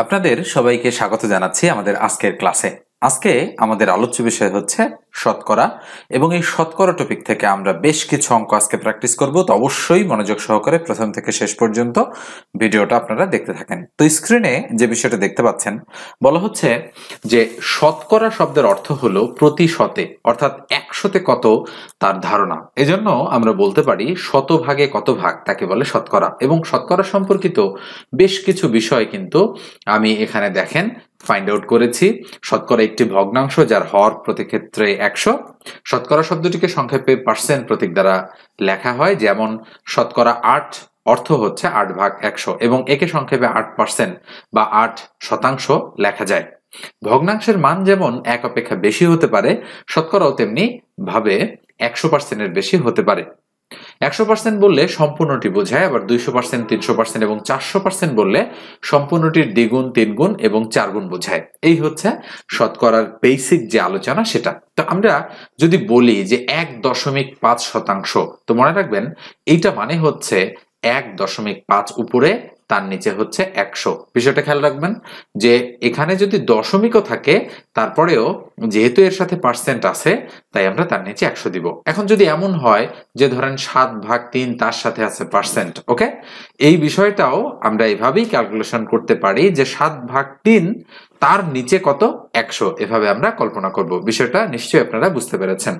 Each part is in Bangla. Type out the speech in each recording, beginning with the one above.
আপনাদের সবাইকে স্বাগত জানাচ্ছি আমাদের আজকের ক্লাসে। আজকে আমাদের আলোচ্য বিষয় হচ্ছে শতকরা, এবং এই শতকরা টপিক থেকে আমরা বেশ কিছু অঙ্ক আজকে প্র্যাকটিস করব। তো অবশ্যই মনোযোগ সহকারে প্রথম থেকে শেষ পর্যন্ত ভিডিওটা আপনারা দেখতে থাকেন। তো স্ক্রিনে যে বিষয়টা দেখতে পাচ্ছেন, বলা হচ্ছে যে শতকরা শব্দের অর্থ হলো প্রতি শতে, অর্থাৎ 100তে কত তার ধারণা। এজন্য আমরা বলতে পারি শতভাগে কত ভাগ তাকে বলে শতকরা। এবং শতকরা সম্পর্কিত বেশ কিছু বিষয় কিন্তু আমি এখানে দেখেন ফাইন্ড আউট করেছি। শতকরা একটি ভগ্নাংশ যার হর প্রতি ক্ষেত্রে 100। শতকরা শব্দটিকে সংক্ষেপে পার্সেন্ট প্রতীক দ্বারা লেখা হয়, যেমন শতকরা 8 অর্থ হচ্ছে 8/100, এবং একে সংক্ষেপে 8% বা 8% লেখা যায়। ভগ্নাংশের মান যেমন 1 অপেক্ষা বেশি হতে পারে, শতকরাও তেমনি ভাবে 100%-এর বেশি হতে পারে। 100% বললে সম্পূর্ণটি বোঝায়, আবার 200%, 300% এবং 400% বললে সম্পূর্ণটির দ্বিগুণ, 3 গুণ এবং 4 গুণ বোঝায়। এই হচ্ছে শতকরার বেসিক যে আলোচনা সেটা। তো আমরা যদি বলি যে 1.5%, তো মনে রাখবেন এইটা মানে হচ্ছে 1.5 উপরে, তার নিচে হচ্ছে 100। বিষয়টা খেয়াল রাখবেন যে এখানে যদি দশমিকও থাকে, তারপরেও যেহেতু এর সাথে পার্সেন্ট আছে, তাই আমরা তার নিচে 100 দিব। এখন যদি এমন হয় যে ধরেন 7/3 তার সাথে আছে পার্সেন্ট, ওকে, এই বিষয়টাও আমরা এভাবেই ক্যালকুলেশন করতে পারি যে 7/3 তার নিচে কত 100, এভাবে আমরা কল্পনা করব। বিষয়টা নিশ্চয়ই আপনারা বুঝতে পেরেছেন।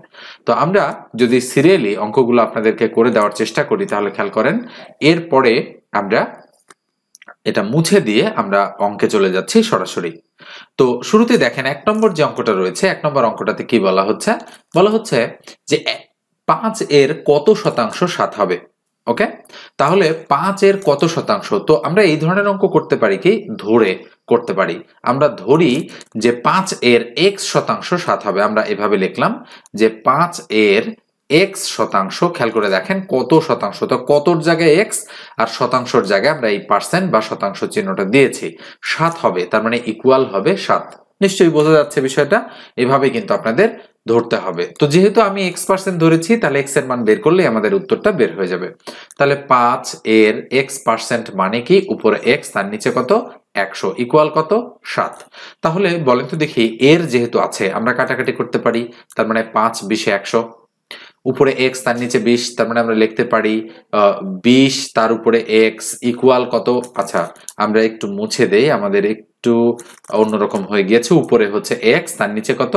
তো আমরা যদি সিরিয়ালি অঙ্কগুলো আপনাদেরকে করে দেওয়ার চেষ্টা করি, তাহলে খেয়াল করেন এরপরে আমরা এটা মুছে দিয়ে আমরা অঙ্কে চলে যাচ্ছি সরাসরি। তো শুরুতে দেখেন 1 নম্বর যে অঙ্কটা রয়েছে, 1 নম্বর অঙ্কটাতে কি বলা হচ্ছে? বলা হচ্ছে যে 5 এর কত শতাংশ 7 হবে। ওকে, তাহলে 5 এর কত শতাংশ? তো আমরা এই ধরনের অঙ্ক করতে পারি কি, ধরে করতে পারি। আমরা ধরি যে 5 এর x শতাংশ 7 হবে। আমরা এভাবে লিখলাম যে 5 এর x শতাংশ। খেয়াল করে দেখেন কত শতাংশ, তো কতর জায়গায় x আর শতাংশের জায়গায় আমরা এই পার্সেন্ট বা শতাংশ চিহ্নটা দিয়েছি। 7 হবে, তার মানে ইকুয়াল হবে 7। নিশ্চয়ই বোঝা যাচ্ছে বিষয়টা। এভাবে কিন্তু আপনাদের ধরতে হবে। তো যেহেতু আমি x% ধরেছি, তাহলে x এর মান বের করলেই আমাদের উত্তরটা বের হয়ে যাবে। তাহলে 5 এর x% মানে কি, উপরে x তার নিচে কত 100, ইকুয়াল কত 7। তাহলে বলেন তো দেখি, এর যেহেতু আছে আমরা কাটাকাটি করতে পারি, তার মানে 5 20 100, উপরে x তার নিচে 20, তার মানে আমরা লিখতে পারি 20 তার উপরে x ইকুয়াল কত। আচ্ছা, আমরা একটু মুছে দেই, আমাদের একটু অন্যরকম হয়ে গিয়েছে। উপরে হচ্ছে x, তার নিচে কত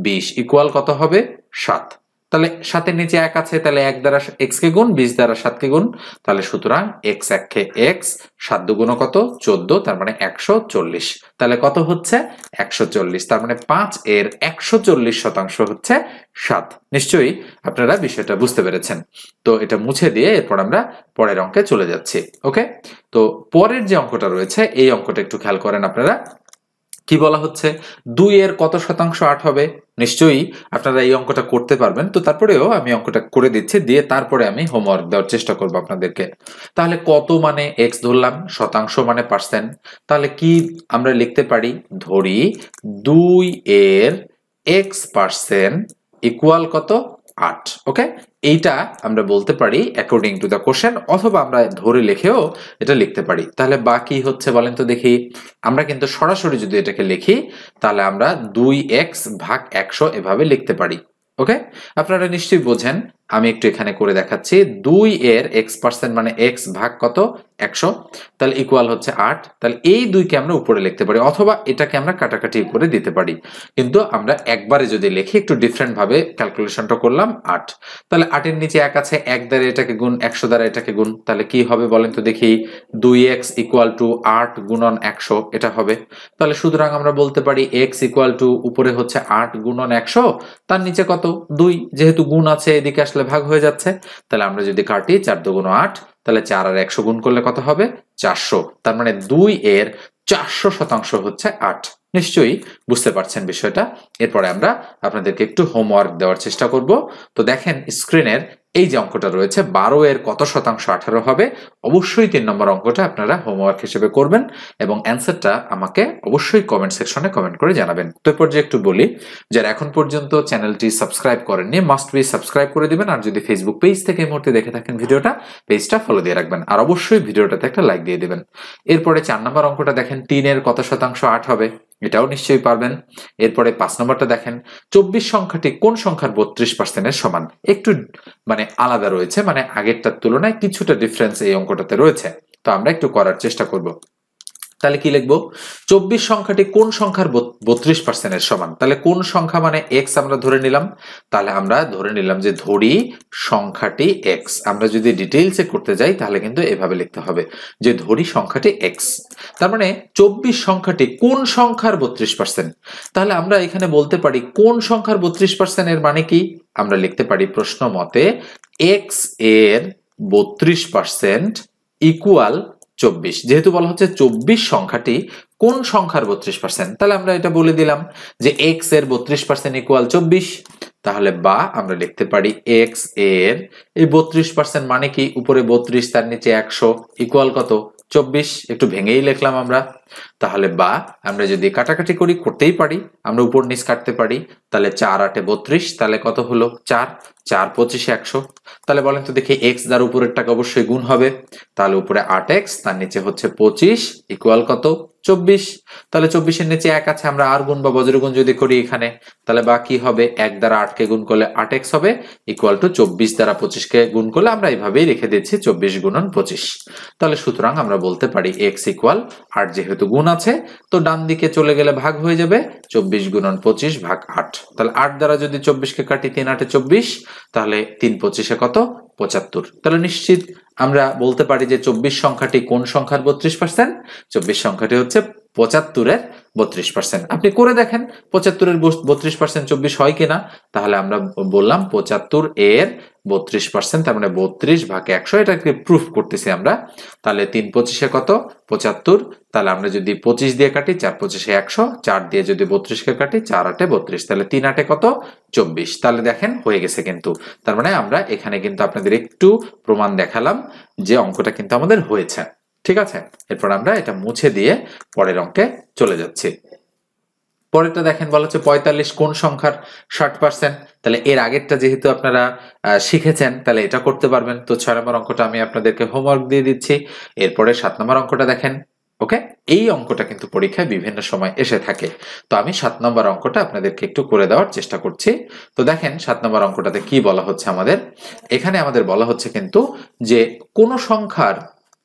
20, ইকুয়াল কত হবে 7। তাহলে 7 এর নিচে 1 আছে, তাহলে 1 দ্বারা x কে গুণ, 20 দ্বারা 7 কে গুণ, তাহলে সুতরাং x 1 কে x, 7 দুগুণ কত 14, তার মানে 140। তাহলে কত হচ্ছে 140, তার মানে 5 এর 140 শতাংশ হচ্ছে 7। নিশ্চয়ই আপনারা বিষয়টা বুঝতে পেরেছেন। তো এটা মুছে দিয়ে এরপর আমরা পরের অঙ্কে চলে যাচ্ছি। ওকে, তো পরের যে অঙ্কটা রয়েছে, এই অঙ্কটা একটু খেয়াল করেন আপনারা। কি বলা হচ্ছে, 2 এর কত শতাংশ 8 হবে? নিশ্চয়ই আপনারা এই অঙ্কটা করতে পারবেন। তো তারপরেও আমি অঙ্কটা করে দিচ্ছি, দিয়ে তারপরে আমি হোমওয়ার্ক দেওয়ার চেষ্টা করব আপনাদেরকে। তাহলে কত মানে x ধরলাম, শতাংশ মানে পার্সেন্ট। তাহলে কি আমরা লিখতে পারি, ধরি 2 এর x% ইকুয়াল কত 8। ওকে, এইটা আমরা বলতে পারি অ্যাকর্ডিং টু দ্য কোশ্চেন, অথবা আমরা ধরে লিখেও এটা লিখতে পারি। তাহলে বাকি হচ্ছে বলেন তো দেখি, আমরা কিন্তু সরাসরি যদি এটাকে লিখি, তাহলে আমরা 2x/100 এভাবে লিখতে পারি। ওকে, আপনারা নিশ্চয়ই বোঝেন। আমি একটু এখানে করে দেখাচ্ছি। 2 এর x% মানে x ভাগ কত 100, তাহলে ইকুয়াল হচ্ছে 8। তাহলে এই 2 কে আমরা উপরে লিখতে পারি, অথবা এটাকে আমরা কাটাকাটি করে দিতে পারি। কিন্তু আমরা একবারে যদি লিখি, একটু ডিফারেন্ট ভাবে ক্যালকুলেশনটা করলাম 8। তাহলে 8 এর নিচে 1 আছে, 1 দ্বারা এটাকে গুণ, 100 দ্বারা এটাকে গুণ, তাহলে কি হবে বলেন তো দেখি, 2x ইকুয়াল টু 8 গুণন 100 এটা হবে। তাহলে সুতরাং আমরা বলতে পারি x ইকুয়াল টু উপরে হচ্ছে 8 গুণন 100, তার নিচে কত 2, যেহেতু গুণ আছে এদিকে আসলে ভাগ হয়ে যাচ্ছে। তাহলে আমরা যদি কাটি 4 দুগুণ 8, তাহলে 4 আর 100 গুণ করলে কত হবে 400। তার মানে 2 এর 400 শতাংশ হচ্ছে 8। নিশ্চয়ই বুঝতে পারছেন বিষয়টা। এরপরে আমরা আপনাদেরকে একটু হোমওয়ার্ক দেওয়ার চেষ্টা করব। তো দেখেন স্ক্রিনের এই যে অঙ্কটা রয়েছে 12 এর কত শতাংশ 18 হবে, অবশ্যই 3 নম্বর অঙ্কটা আপনারা হোমওয়ার্ক হিসেবে করবেন এবং অ্যান্সারটা আমাকে অবশ্যই কমেন্ট সেকশনে কমেন্ট করে জানাবেন। তো এরপর যে একটু বলি, যারা এখন পর্যন্ত চ্যানেলটি সাবস্ক্রাইব করেননি মাস্ট বি সাবস্ক্রাইব করে দিবেন, আর যদি ফেসবুক পেজ থেকে এই মুহূর্তে দেখে থাকেন ভিডিওটা, পেজটা ফলো দিয়ে রাখবেন, আর অবশ্যই ভিডিওটাতে একটা লাইক দিয়ে দিবেন। এরপরে 4 নম্বর অঙ্কটা দেখেন 3 এর কত শতাংশ 8 হবে, এটাও নিশ্চয়ই পারবেন। এরপরে 5 নম্বরটা দেখেন 24 সংখ্যাটি কোন সংখ্যার 32% সমান, একটু আলাদা রয়েছে, আগেরটার তুলনায় কিছুটা ডিফারেন্স এই অঙ্কটাতে রয়েছে। তো আমরা একটু করার চেষ্টা করব। তাহলে কি লিখবো, 24 সংখ্যাটি কোন সংখ্যার 32% সমান, তাহলে কোন সংখ্যা এক্স আমরা ধরে নিলাম, তাহলে আমরা ধরে নিলাম যে ধরি সংখ্যাটি এক্স। আমরা যদি ডিটেইলসে করতে যাই তাহলে কিন্তু এভাবে লিখতে হবে যে ধরি সংখ্যাটি এক্স, তার 24 সংখ্যাটি কোন সংখ্যার 32%, তাহলে আমরা এখানে বলতে পারি কোন সংখ্যার 32% এর মানে কি, আমরা লিখতে পারি প্রশ্ন মতে এক্স এর 32% ইকুয়াল 24, যেহেতু বলা হচ্ছে 24 সংখ্যাটি কোন সংখ্যার 32%, তাহলে আমরা এটা বলে দিলাম যে এক্স এর 32% ইকুয়াল 24, তাহলে বা আমরা লিখতে পারি এক্স এর এই 32% মানে কি, উপরে 32 তার নিচে 100 ইকুয়াল কত 24, একটু ভেঙেই লিখলাম আমরা। তাহলে বা আমরা যদি কাটাকাটি করি, করতেই পারি, আমরা উপর নিচ কাটতে পারি, তাহলে 4 8 32, তাহলে কত হলো 4 4 25 100, তাহলে বলেন তো দেখি এক্স দ্বারা উপরের টাকা অবশ্যই গুণ হবে, তাহলে উপরে 8x তার নিচে হচ্ছে 25 ইকুয়াল কত 24, তাহলে 24 এর নিচে 1 আছে, আমরা আর গুণ বা বজ্রগুণ যদি করি এখানে, তাহলে বা কি হবে 1 দ্বারা 8 কে গুণ করলে 8x হবে ইকুয়াল টু 24 দ্বারা 25 কে গুণ করলে আমরা এইভাবেই রেখে দিচ্ছি 24 গুণন 25, তাহলে সুতরাং আমরা বলতে পারি x ইকুয়াল 8, যেহেতু গুণ আছে তো ডান দিকে চলে গেলে ভাগ হয়ে যাবে 24 গুণন 25 ভাগ 8, তাহলে 8 দ্বারা যদি 24 কে কাটি 3 8 24, তাহলে 3 25 কত 75, তাহলে নিশ্চিত আমরা বলতে পারি যে 24 সংখ্যাটি কোন সংখ্যার 32%, 24 সংখ্যাটি হচ্ছে 75 এর 32%। আপনি করে দেখেন 75 এর 32% 24 হয় কিনা, তাহলে আমরা বললাম 75 এর 32%, তার 32 ভাগ 100, এটাকে প্রুফ করতেছি আমরা, তাহলে 3 25 কত 75, তাহলে আমরা যদি 25 দিয়ে কাটি 4 25 100, 4 দিয়ে যদি 32 কে কাটি 4 8 32, তাহলে 3 8 কত 24, তাহলে দেখেন হয়ে গেছে কিন্তু, তার আমরা এখানে কিন্তু আপনাদের একটু প্রমাণ দেখালাম যে অঙ্কটা কিন্তু আমাদের হয়েছে, ঠিক আছে। এরপর আমরা এটা মুছে দিয়ে পরের অঙ্কে চলে যাচ্ছি। পরেরটা দেখেন বলা হচ্ছে 45 কোন সংখ্যার 60%, তাহলে এর আগেরটা যেহেতু আপনারা শিখেছেন তাহলে এটা করতে পারবেন। তো 6 নম্বর অঙ্কটা আমি আপনাদেরকে হোমওয়ার্ক দিয়ে দিচ্ছি। এরপরে 7 নম্বর অঙ্কটা দেখেন, ওকে, এই অঙ্কটা কিন্তু পরীক্ষায় বিভিন্ন সময় এসে থাকে, তো আমি 7 নম্বর অঙ্কটা আপনাদেরকে একটু করে দেওয়ার চেষ্টা করছি। তো দেখেন 7 নম্বর অঙ্কটাতে কি বলা হচ্ছে আমাদের, এখানে আমাদের বলা হচ্ছে কিন্তু যে কোন সংখ্যার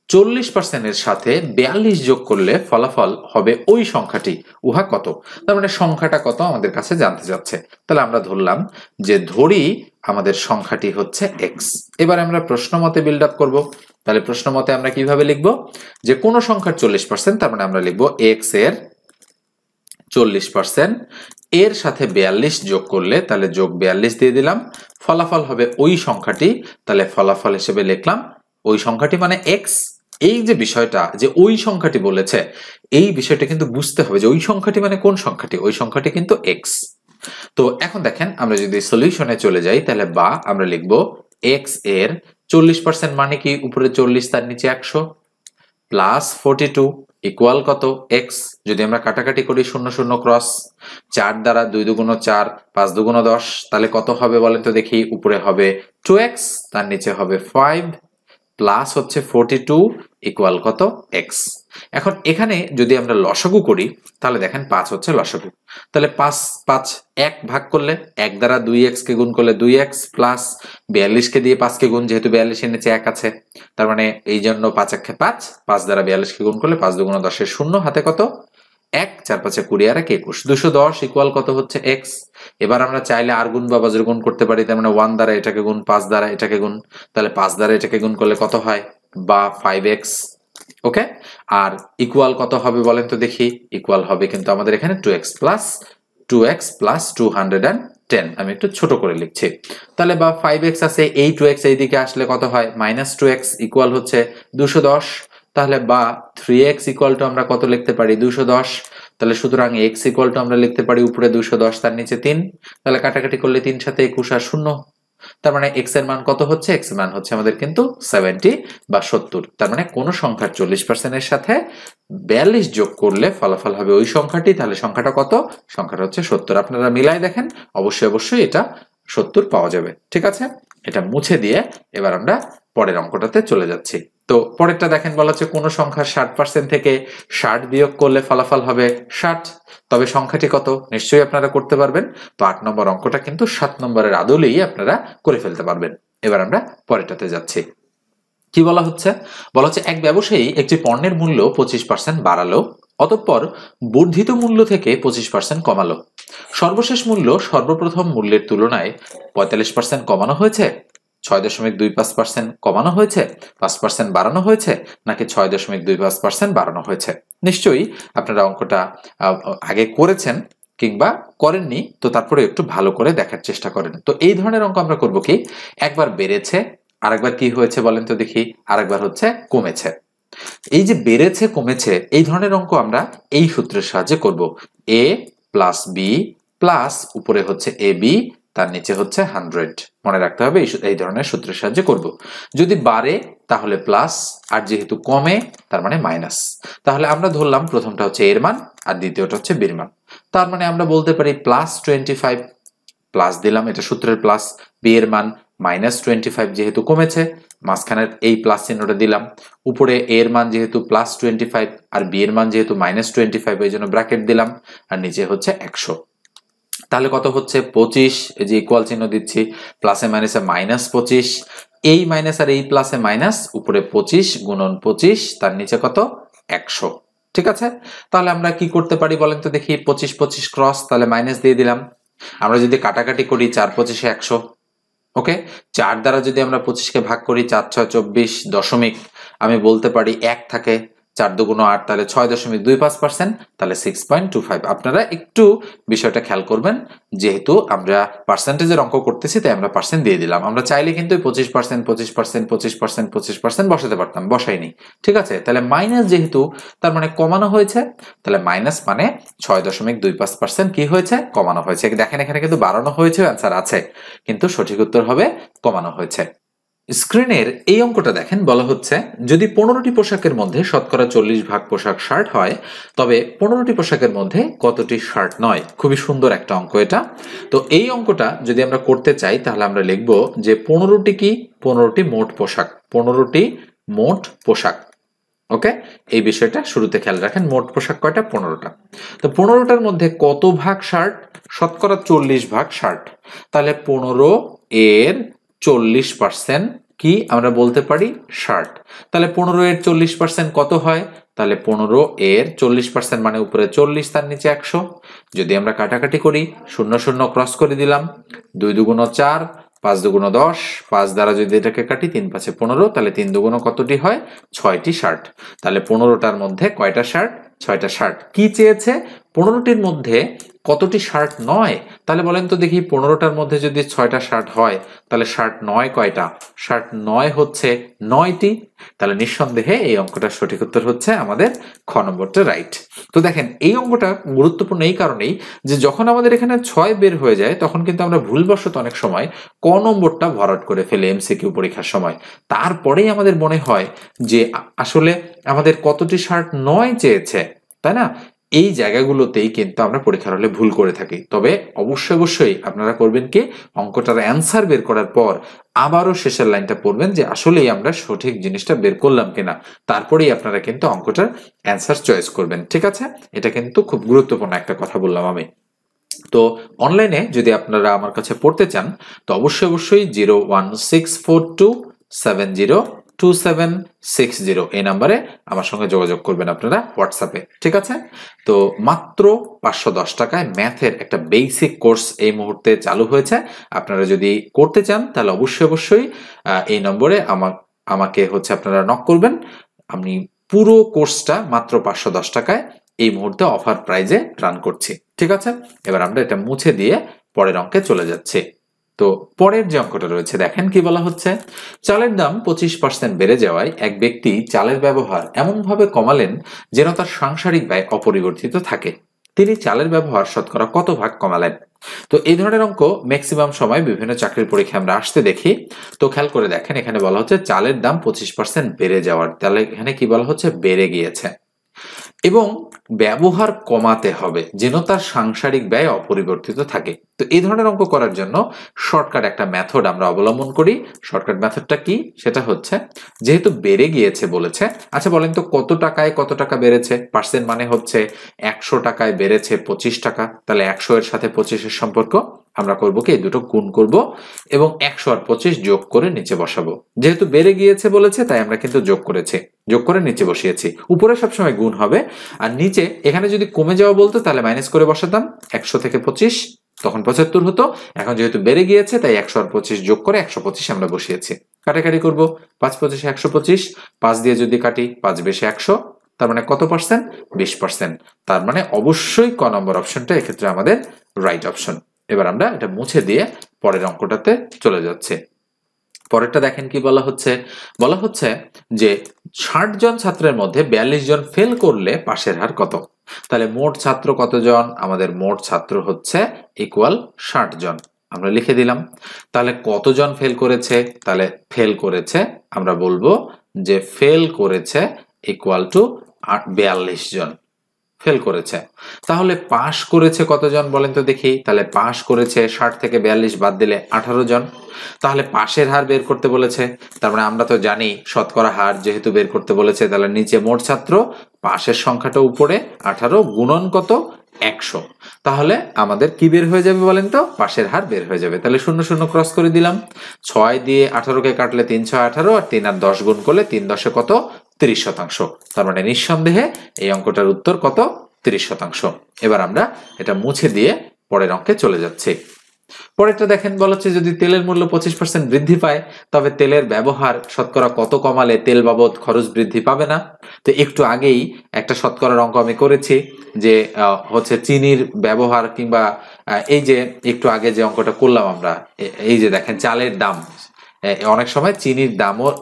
40% এর সাথে 42 যোগ করলে ফলাফল হবে ওই সংখ্যাটি, উহা কত, তার সংখ্যাটা কত আমাদের কাছে জানতে যাচ্ছে। তাহলে আমরা ধরলাম যে ধরি আমাদের সংখ্যাটি হচ্ছে x, এবার আমরা প্রশ্ন মতে বিল্ড আপ করবো। তাহলে প্রশ্ন মতে আমরা কিভাবে লিখবো, যে কোন সংখ্যার 40%, তার আমরা লিখবো x এর 40% এর সাথে 42 যোগ করলে, তাহলে যোগ 42 দিয়ে দিলাম, ফলাফল হবে ওই সংখ্যাটি, তাহলে ফলাফল হিসেবে লিখলাম ওই সংখ্যাটি মানে x। এই যে বিষয়টা যে ওই সংখ্যাটি বলেছে, এই বিষয়টা কিন্তু বুঝতে হবে যে ওই সংখ্যাটি মানে কোন সংখ্যাটি, ওই সংখ্যাটি কিন্তু x। তো এখন দেখেন আমরা যদি সলিউশনে চলে যাই তাহলে বা আমরা লিখবো x এর 40% মানে কি, উপরে 40 তার নিচে 100 প্লাস 42 ইকুয়াল কত x, যদি আমরা কাটাকাটি করি 0 0 ক্রস, 4 দ্বারা 2 দুগুণ 4 5 দুগুণ 10, তাহলে কত হবে বলেন তো দেখি, উপরে হবে 2x তার নিচে হবে 5 প্লাস হচ্ছে 42 ইকুয়াল কত x। এখন এখানে যদি আমরা লসাগু করি তাহলে দেখেন 5 হচ্ছে লসাগু, তাহলে 5 5 1 ভাগ করলে 1 দ্বারা 2x কে গুণ করলে 2x প্লাস 42 কে দিয়ে 5 কে গুণ, যেহেতু 42 এর নিচে 1 আছে, তার এই জন্য 5 1 5, 5 দ্বারা 42 কে গুণ করলে 5 দুগুণ 10 এর 0, হাতে কত 1, 4 5 20 আর 1 21, 210 ইকুয়াল কত হচ্ছে x। এবার আমরা চাইলে আর গুণ বা বজ্র গুণ করতে পারি, তার 1 দ্বারা এটাকে গুণ, 5 দ্বারা এটাকে গুণ, তাহলে 5 দ্বারা এটাকে গুণ করলে কত হয় বা 5x, ওকে। আর ইকুয়াল কত হবে বলেন তো দেখি, ইকুয়াল হবে কিন্তু আমাদের এখানে 2x প্লাস 210, আমি একটু ছোট করে লিখছি, তাহলে বা 5x আছে, এই 2x এইদিকে আসলে কত হয় -2x ইকুয়াল হচ্ছে 210, তাহলে বা 3x ইকুয়াল টু আমরা কত লিখতে পারি 210, তাহলে সুতরাং x ইকুয়াল টু আমরা লিখতে পারি উপরে 210 তার নিচে 3, তাহলে কাটাকাটি করলে 3 সাথে 21 আর 0, তার মানে এক্স এর মান কত হচ্ছে? এক্স এর মান হচ্ছে আমাদের কিন্তু 70 বা 70। তার মানে কোন সংখ্যার 40% এর সাথে 42 যোগ করলে ফলাফল হবে ওই সংখ্যাটি, তাহলে সংখ্যাটা কত? সংখ্যাটা হচ্ছে 70। আপনারা মিলাই দেখেন, অবশ্যই এটা 70 পাওয়া যাবে। ঠিক আছে, এটা মুছে দিয়ে এবার আমরা পরের অঙ্কটাতে চলে যাচ্ছি। তো পরেরটা দেখেন, বলা হচ্ছে কোন সংখ্যার 60% থেকে 60 বিয়োগ করলে ফলাফল হবে 60, তবে সংখ্যাটি কত? নিশ্চয়ই আপনারা করতে পারবেন। তো 8 নম্বর অঙ্কটা কিন্তু 7 নম্বরের আদলেই আপনারা করে ফেলতে পারবেন। এবার আমরা পরেরটাতে যাচ্ছি। কি বলা হচ্ছে? বলা হচ্ছে এক ব্যবসায়ী একটি পণ্যের মূল্য 25% বাড়ালো, অতঃপর বর্ধিত মূল্য থেকে 25% কমালো। সর্বশেষ মূল্য সর্বপ্রথম মূল্যের তুলনায় 45% কমানো হয়েছে, 6.25% কমানো হয়েছে, 5% বাড়ানো হয়েছে, নাকি 6.25% বাড়ানো হয়েছে? নিশ্চয়ই আপনারা অঙ্কটা আগে করেছেন কিংবা করেননি, তো তারপরে একটু ভালো করে দেখার চেষ্টা করেন। তো এই ধরনের অঙ্ক আমরা করব কি, একবার বেড়েছে, আরেকবার কি হয়েছে বলেন তো দেখি, আরেকবার হচ্ছে কমেছে। এই যে বেড়েছে কমেছে এই ধরনের অঙ্ক আমরা এই সূত্রের সাহায্যে করব। a প্লাস বি প্লাস উপরে হচ্ছে এ বি, তার নিচে হচ্ছে 100। মনে রাখতে হবে এই ধরনের সূত্রের সাহায্যে করব। যদি বাড়ে তাহলে প্লাস, আর যেহেতু কমে তার মানে মাইনাস। তাহলে আমরা ধরলাম প্রথমটা হচ্ছে এর মান আর দ্বিতীয়টা হচ্ছে বির মান। তার মানে আমরা বলতে পারি প্লাস 25, প্লাস দিলাম, এটা সূত্রের প্লাস। বি এর মান মাইনাস 25 যেহেতু কমেছে, মাঝখানের এই প্লাস চিহ্নটা দিলাম। উপরে এ এর মান যেহেতু প্লাস 25 আর বি এর মান যেহেতু মাইনাস 25, এই জন্য ব্র্যাকেট দিলাম, আর নিচে হচ্ছে 100। তাহলে কত হচ্ছে? 25, এই যে ইকুয়াল চিহ্ন দিচ্ছি, প্লাসে মাইনাসে মাইনাস 25, এই মাইনাস আর এই প্লাসে মাইনাস, উপরে 25 গুণন 25, তার নিচে কত? 100। ঠিক আছে, তাহলে আমরা কি করতে পারি বলেন তো দেখি, 25 25 ক্রস, তাহলে মাইনাস দিয়ে দিলাম। আমরা যদি কাটাকাটি করি 4 25 100, ওকে। 4 দ্বারা যদি আমরা 25কে ভাগ করি, 4 6 24 দশমিক, আমি বলতে পারি 1 থাকে, 4 দুগুণ 8, তাহলে 6.25%, তাহলে 6.25। আপনারা একটু বিষয়টা খেয়াল করবেন, যেহেতু আমরা পার্সেন্টেজের অঙ্ক করতেছি তাই আমরা পার্সেন্ট দিয়ে দিলাম। আমরা চাইলে কিন্তু 25% 25% 25% 25% বসাতে পারতাম, বসাইনি। ঠিক আছে, তাহলে মাইনাস যেহেতু, তার মানে কমানো হয়েছে, তাহলে মাইনাস মানে 6.25% কি হয়েছে? কমানো হয়েছে। দেখেন এখানে কিন্তু বাড়ানো হয়েছে অ্যান্সার আছে, কিন্তু সঠিক উত্তর হবে কমানো হয়েছে। স্ক্রিনের এই অঙ্কটা দেখেন, বলা হচ্ছে যদি 15টি পোশাকের মধ্যে শতকরা 40 ভাগ পোশাক শার্ট হয়, তবে 15টি পোশাকের মধ্যে কতটি শার্ট নয়? খুবই সুন্দর একটা অঙ্ক এটা। তো এই অঙ্কটা যদি আমরা করতে চাই তাহলে আমরা লিখব যে 15টি কি? 15টি মোট পোশাক, 15টি মোট পোশাক। ওকে, এই বিষয়টা শুরুতে খেয়াল রাখেন। মোট পোশাক কয়টা? 15টা। তো 15টার মধ্যে কত ভাগ শার্ট? শতকরা 40 ভাগ শার্ট। তাহলে 15 এর 40% কি আমরা বলতে পারি? শার্ট। তাহলে 15 এর 40% কত হয়? তাহলে 15 এর 40% মানে উপরে 40, তার নিচে 100। যদি আমরা কাটাকাটি করি, 0 0 ক্রস করে দিলাম, 2 দুগুণ 4, 5 দুগুণ 10, 5 দ্বারা যদি এটাকে কাটি, 3 5 15, তাহলে 3 দুগুণ কতটি হয়? 6টি শার্ট। তাহলে 15টার মধ্যে কয়টা শার্ট? 6টা শার্ট। কি চেয়েছে? 15টির মধ্যে কতটি শার্ট নয়? তাহলে বলেন তো দেখি, 15টার মধ্যে যদি 6টা শার্ট হয়, তাহলে শার্ট নয় কয়টা? শার্ট নয় হচ্ছে 9টি। তাহলে নিঃসন্দেহে এই অঙ্কটার সঠিক উত্তর হচ্ছে আমাদের খ নম্বরটা রাইট। তো দেখেন এই অঙ্কটা গুরুত্বপূর্ণ এই কারণেই যে যখন আমাদের এখানে 6 বের হয়ে যায়, তখন কিন্তু আমরা ভুলবশত অনেক সময় ক নম্বরটা ভরাট করে ফেলি এমসিকিউ পরীক্ষার সময়। তারপরেই আমাদের মনে হয় যে আসলে আমাদের কতটি শার্ট নয় চেয়েছে, তাই না? এই জায়গাগুলোতেই কিন্তু আমরা পরীক্ষার হলে ভুল করে থাকি। তবে অবশ্যই আপনারা করবেন কি, অঙ্কটার অ্যান্সার বের করার পর আবারও শেষের লাইনটা পড়বেন যে আসলেই আমরা সঠিক জিনিসটা বের করলাম কিনা, তারপরেই আপনারা কিন্তু অঙ্কটার অ্যান্সার চয়েস করবেন। ঠিক আছে, এটা কিন্তু খুব গুরুত্বপূর্ণ একটা কথা বললাম আমি। তো অনলাইনে যদি আপনারা আমার কাছে পড়তে চান, তো অবশ্যই 01642702760 এই নাম্বারে আমার সঙ্গে যোগাযোগ করবেন আপনারা হোয়াটসঅ্যাপে। ঠিক আছে, তো মাত্র 510 টাকায় ম্যাথের একটা বেসিক কোর্স এই মুহূর্তে চালু হয়েছে। আপনারা যদি করতে চান তাহলে অবশ্যই এই নম্বরে আমাকে হচ্ছে আপনারা নক করবেন। আমি পুরো কোর্সটা মাত্র 510 টাকায় এই মুহূর্তে অফার প্রাইজে রান করছি। ঠিক আছে, এবার আমরা এটা মুছে দিয়ে পরের অঙ্কে চলে যাচ্ছি। তো পরের যে অঙ্কটা রয়েছে দেখেন, কি বলা হচ্ছে, চালের দাম 25% বেড়ে যাওয়ায় এক ব্যক্তি চালের ব্যবহার এমন ভাবে কমালেন যেন তার সাংসারিক ব্যয় অপরিবর্তিত থাকে। তিনি চালের ব্যবহার শতকরা কত ভাগ কমালেন। তো এই ধরনের অঙ্ক ম্যাক্সিমাম সময় বিভিন্ন চাকরির পরীক্ষায় আমরা আসতে দেখি। তো খেয়াল করে দেখেন, এখানে বলা হচ্ছে চালের দাম 25% বেড়ে যাওয়ার, তাহলে এখানে কি বলা হচ্ছে, বেড়ে গিয়েছে, এবং ব্যবহার কমাতে হবে যেন তার সাংসারিক ব্যয় অপরিবর্তিত থাকে। তো এই ধরনের অঙ্ক করার জন্য শর্টকাট একটা মেথড আমরা অবলম্বন করি। শর্টকাট মেথডটা কি, সেটা হচ্ছে, যেহেতু বেড়ে গিয়েছে বলেছে, আচ্ছা বলেন তো কত টাকায় কত টাকা বেড়েছে। পার্সেন্ট মানে হচ্ছে 100 টাকায় বেড়েছে 25 টাকা, তাহলে 100 এর সাথে 25 এর সম্পর্ক আমরা করবো কি, এই দুটো গুণ করব এবং 100 আর 25 যোগ করে নিচে বসাবো। যেহেতু বেড়ে গিয়েছে বলেছে তাই আমরা কিন্তু যোগ করেছি, যোগ করে নিচে বসিয়েছি। উপরে সবসময় গুণ হবে, আর নিচে এখানে যদি কমে যাওয়া বলতো তাহলে মাইনাস করে বসাতাম। 100 থেকে 25 তখন 75 হতো। এখন যেহেতু বেড়ে গিয়েছে তাই 100 আর 25 যোগ করে 125 আমরা বসিয়েছি। কাটাকাটি করবো, 5 25 125, 5 দিয়ে যদি কাটি 5 বেশি 100, তার মানে কত পার্সেন্ট, 20%। তার মানে অবশ্যই ক নম্বর অপশনটা এক্ষেত্রে আমাদের রাইট অপশন। এবার আমরা এটা মুছে দিয়ে পরের অঙ্কটাতে চলে যাচ্ছি। পরেরটা দেখেন কি বলা হচ্ছে যে 60 জন ছাত্রের মধ্যে 42 জন ফেল করলে পাশের হার কত। তাহলে মোট ছাত্র কতজন, আমাদের মোট ছাত্র হচ্ছে ইকুয়াল 60 জন, আমরা লিখে দিলাম। তাহলে কতজন ফেল করেছে, তাহলে ফেল করেছে আমরা বলবো যে ফেল করেছে ইকুয়াল টু 42 জন ফেল করেছে। তাহলে পাশ করেছে কতজন বলেন তো দেখি, তাহলে পাশ করেছে 60 থেকে 42 বাদ দিলে 18 জন। তাহলে পাশের হার বের করতে বলেছে, তার মানে আমরা তো জানি শতকরা হার যেহেতু বের করতে বলেছে, তাহলে নিচে মোট ছাত্র, পাশের সংখ্যাটা উপরে 18 গুণন কত, 100। তাহলে আমাদের কি বের হয়ে যাবে বলেন তো, পাশের হার বের হয়ে যাবে। তাহলে 0 0 ক্রস করে দিলাম, 6 দিয়ে 18কে কাটলে 3 6 18, আর 3 আর 10 গুণ করলে 3 10 কত, 30%। তার মানে নিঃসন্দেহে এই অঙ্কটার উত্তর কত, 30%। এবার আমরা এটা মুছে দিয়ে পরের অঙ্কে চলে যাচ্ছি। পরেরটা দেখেন, বলা হচ্ছে যদি তেলের মূল্য 25% বৃদ্ধি পায় তবে তেলের ব্যবহার শতকরা কত কমালে তেল বাবদ খরচ বৃদ্ধি পাবে না। তো একটু আগেই একটা শতকরার অঙ্ক আমি করেছি যে হচ্ছে চিনির ব্যবহার, কিংবা এই যে একটু আগে যে অঙ্কটা করলাম আমরা, এই যে দেখেন চালের দাম, অনেক সময় চিনির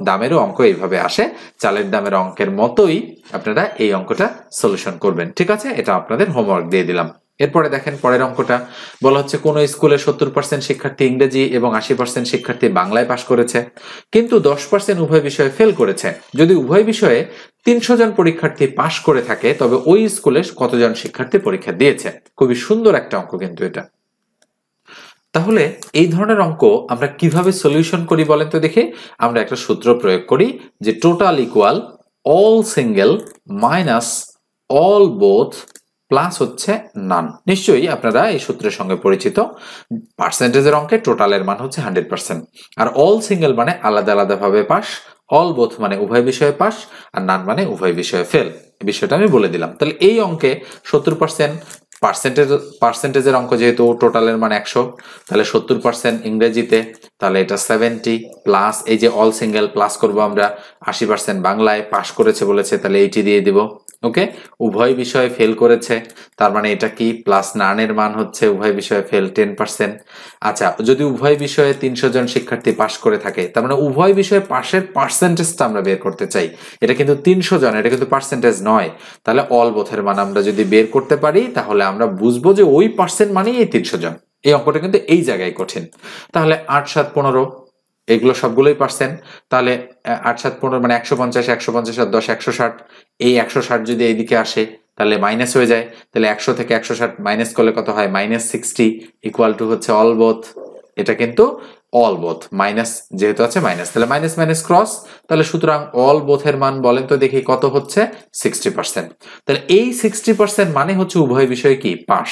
দামেরও অঙ্ক এইভাবে আসে। চালের দামের অঙ্কের মতোই আপনারা এই অঙ্কটা সলিউশন করবেন। ঠিক আছে, এটা আপনাদের হোমওয়ার্ক দিয়ে দিলাম। এরপরে দেখেন পরের অঙ্কটা, বলা হচ্ছে কোন স্কুলে 70% শিক্ষার্থী ইংরেজি এবং 80% শিক্ষার্থী বাংলায় পাশ করেছে, কিন্তু 10% উভয় বিষয়ে ফেল করেছে। যদি উভয় বিষয়ে 300 জন পরীক্ষার্থী পাশ করে থাকে তবে ওই স্কুলে কতজন শিক্ষার্থী পরীক্ষা দিয়েছে। খুবই সুন্দর একটা অঙ্ক কিন্তু এটা। তাহলে এই ধরনের অঙ্ক আমরা কিভাবে সলিউশন করি বলেন তো দেখি। আমরা একটা সূত্র প্রয়োগ করি যে total equal all single minus all both plus হচ্ছে নান। নিশ্চয়ই আপনারা এই সূত্রের সঙ্গে পরিচিত। পার্সেন্টেজের অঙ্কে টোটালের মান হচ্ছে 100%, আর অল সিঙ্গেল মানে আলাদা আলাদা ভাবে পাস, অল বোথ মানে উভয় বিষয়ে পাস, আর নান মানে উভয় বিষয়ে ফেল। এই বিষয়টা আমি বলে দিলাম। তাহলে এই অঙ্কে 70% পার্সেন্টেজের অঙ্ক, যেহেতু টোটালের মান 100, তাহলে 70% ইংরেজিতে, তাহলে এটা 70 প্লাস এই যে অল সিঙ্গেল প্লাস করব আমরা 80% বাংলায় পাস করেছে বলেছে, তাহলে 80 দিয়ে দিব। ওকে, উভয় বিষয়ে ফেল করেছে, তার মানে এটা কি প্লাস নানের মান হচ্ছে উভয় বিষয়ে ফেল 10%। আচ্ছা, যদি উভয় বিষয়ে 300 জন শিক্ষার্থী পাস করে থাকে, তার মানে উভয় বিষয়ে পাশের পার্সেন্টেজটা আমরা বের করতে চাই। এটা কিন্তু 300 জন, এটা কিন্তু পার্সেন্টেজ নয়। তাহলে অল বোথের মান আমরা যদি বের করতে পারি তাহলে আমরা বুঝবো যে ওই পার্সেন্ট মানেই এই 300 জন। এই অঙ্কটা কিন্তু এই জায়গায় কঠিন। তাহলে 8 7 15, এগুলো সবগুলোই পার্সেন্ট। তাহলে 8 7 15 মানে 150, 150 আর 10 160। এই 160 যদি এইদিকে আসে তাহলে মাইনাস হয়ে যায়। তাহলে 100 থেকে 160 মাইনাস করলে কত হয়, -60 ইকুয়াল টু হচ্ছে অল বোথ। এটা কিন্তু অল বোথ, মাইনাস যেহেতু আছে মাইনাস, তাহলে মাইনাস মাইনাস ক্রস। তাহলে সুতরাং অল বোথের মান বলেন তো দেখি কত হচ্ছে, 60%। তাহলে এই 60% মানে হচ্ছে উভয় বিষয়ে কি পাস।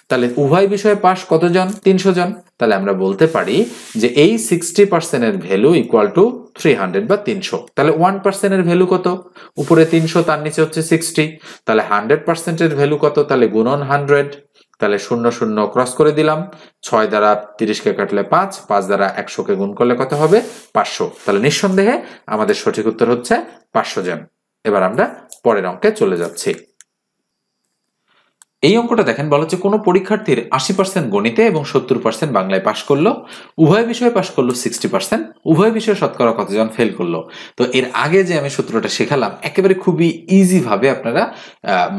তাহলে উভয় বিষয়ে পাস কতজন, 300 জন। তাহলে আমরা বলতে পারি যে এই 60% এর ভ্যালু ইকুয়াল টু 300 বা 300। তাহলে 1% এর ভ্যালু কত, উপরে 300 তার নিচে হচ্ছে 60। তাহলে 100% এর ভ্যালু কত, তাহলে গুণন 100। তাহলে 0 0 ক্রস করে দিলাম, 6 দ্বারা 30কে কাটলে 5, 5 দ্বারা 100কে গুণ করলে কত হবে, 500। তাহলে নিঃসন্দেহে আমাদের সঠিক উত্তর হচ্ছে 500 জন। এবার আমরা পরের অঙ্কে চলে যাচ্ছি। এই অঙ্কটা দেখেন, বলা হচ্ছে কোনো পরীক্ষার্থীর 80% গণিতে এবং 70% বাংলায় পাশ করলো, উভয় বিষয়ে পাশ করলো 60%, উভয় বিষয়ে শতকরা কতজন ফেল করলো। তো এর আগে যে আমি সূত্রটা শেখালাম, একেবারে খুবই ইজি ভাবে আপনারা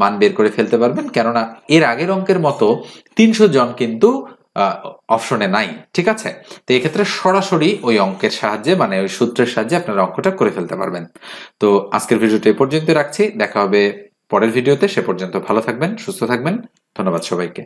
মান বের করে ফেলতে পারবেন, কেননা এর আগের অঙ্কের মতো 300 জন কিন্তু অপশনে নাই, ঠিক আছে? তো এক্ষেত্রে সরাসরি ওই অঙ্কের সাহায্যে, মানে ওই সূত্রের সাহায্যে আপনারা অঙ্কটা করে ফেলতে পারবেন। তো আজকের ভিডিওটা এ পর্যন্ত রাখছি, দেখা হবে পরের ভিডিওতে। সে পর্যন্ত ভালো থাকবেন, সুস্থ থাকবেন। ধন্যবাদ সবাইকে।